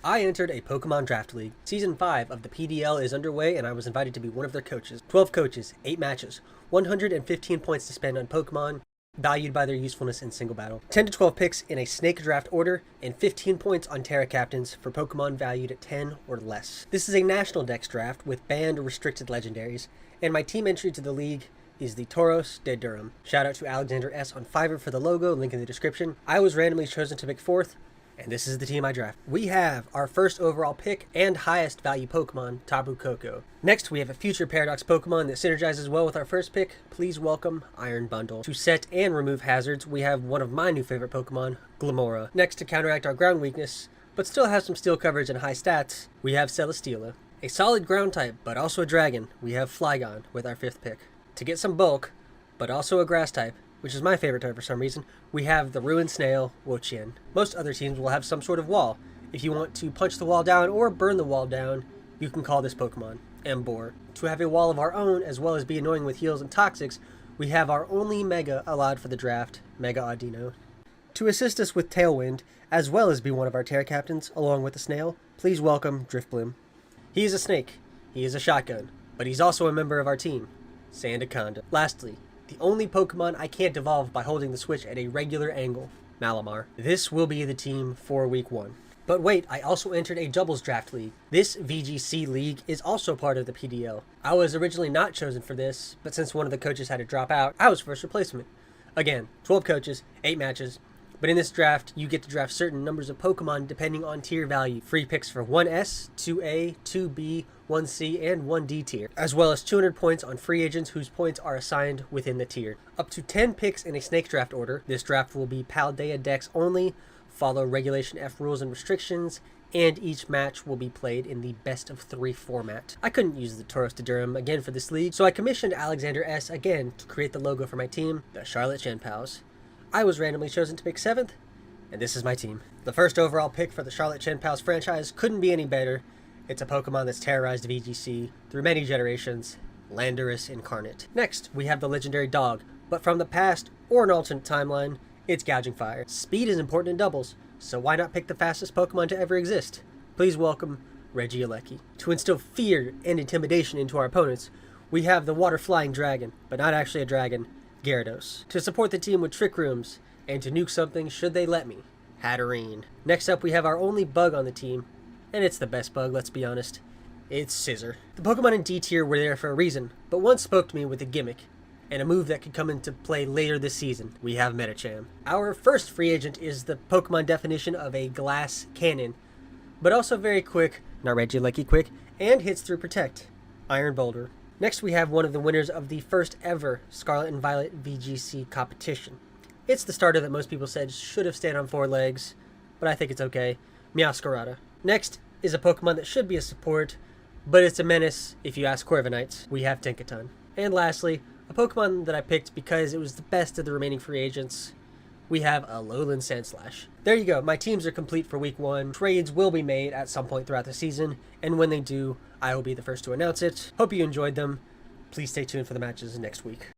I entered a Pokemon Draft League. Season 5 of the PDL is underway and I was invited to be one of their coaches. 12 coaches, 8 matches, 115 points to spend on Pokemon, valued by their usefulness in single battle. 10 to 12 picks in a snake draft order, and 15 points on Terra Captains for Pokemon valued at 10 or less. This is a national dex draft with banned or restricted legendaries, and my team entry to the league is the Tauros de Durham. Shout out to Alexander S. on Fiverr for the logo, link in the description. I was randomly chosen to pick 4th, and this is the team I draft. We have our first overall pick and highest value Pokemon, Tapu Koko. Next, we have a future Paradox Pokemon that synergizes well with our first pick. Please welcome Iron Bundle. To set and remove hazards, we have one of my new favorite Pokemon, Glamora. Next, to counteract our ground weakness, but still have some steel coverage and high stats, we have Celesteela. A solid ground type, but also a dragon, we have Flygon with our 5th pick. To get some bulk, but also a grass type, which is my favorite type for some reason, we have the Ruined Snail, Wo-Chien. Most other teams will have some sort of wall. If you want to punch the wall down or burn the wall down, you can call this Pokemon Emboar. To have a wall of our own, as well as be annoying with heals and toxics, we have our only Mega allowed for the draft, Mega Audino. To assist us with Tailwind, as well as be one of our Terra Captains, along with the Snail, please welcome Drifblim. He is a snake, he is a shotgun, but he's also a member of our team, Sandaconda. Lastly, the only Pokemon I can't evolve by holding the switch at a regular angle, Malamar. This will be the team for week 1. But wait, I also entered a doubles draft league. This VGC league is also part of the PDL. I was originally not chosen for this, but since one of the coaches had to drop out, I was first replacement. Again, 12 coaches, 8 matches, but in this draft, you get to draft certain numbers of Pokemon depending on tier value. Free picks for 1S, 2A, 2B, 1C, and 1D tier, as well as 200 points on free agents whose points are assigned within the tier. Up to 10 picks in a snake draft order. This draft will be Paldea Dex only, follow Regulation F rules and restrictions, and each match will be played in the best of 3 format. I couldn't use the Tauros de Durham again for this league, so I commissioned Alexander S. again to create the logo for my team, the Charlotte Chenpals. I was randomly chosen to pick 7th, and this is my team. The first overall pick for the Charlotte Chenpals franchise couldn't be any better. It's a Pokemon that's terrorized VGC through many generations, Landorus Incarnate. Next, we have the legendary dog, but from the past or an alternate timeline, it's Gouging Fire. Speed is important in doubles, so why not pick the fastest Pokemon to ever exist? Please welcome Regieleki. To instill fear and intimidation into our opponents, we have the water-flying dragon, but not actually a dragon, Gyarados. To support the team with Trick Rooms, and to nuke something should they let me, Hatterene. Next up, we have our only bug on the team, and it's the best bug, let's be honest. It's Scissor. The Pokemon in D tier were there for a reason, but one spoke to me with a gimmick, and a move that could come into play later this season. We have Medicham. Our first free agent is the Pokemon definition of a glass cannon, but also very quick, not Regieleki quick, and hits through Protect, Iron Boulder. Next, we have one of the winners of the first ever Scarlet and Violet VGC competition. It's the starter that most people said should have stayed on 4 legs, but I think it's okay, Meowscarada. Next is a Pokemon that should be a support, but it's a menace if you ask Corviknights. We have Tinkaton. And lastly, a Pokemon that I picked because it was the best of the remaining free agents. We have Alolan Sandslash. There you go, my teams are complete for week 1. Trades will be made at some point throughout the season, and when they do, I will be the first to announce it. Hope you enjoyed them. Please stay tuned for the matches next week.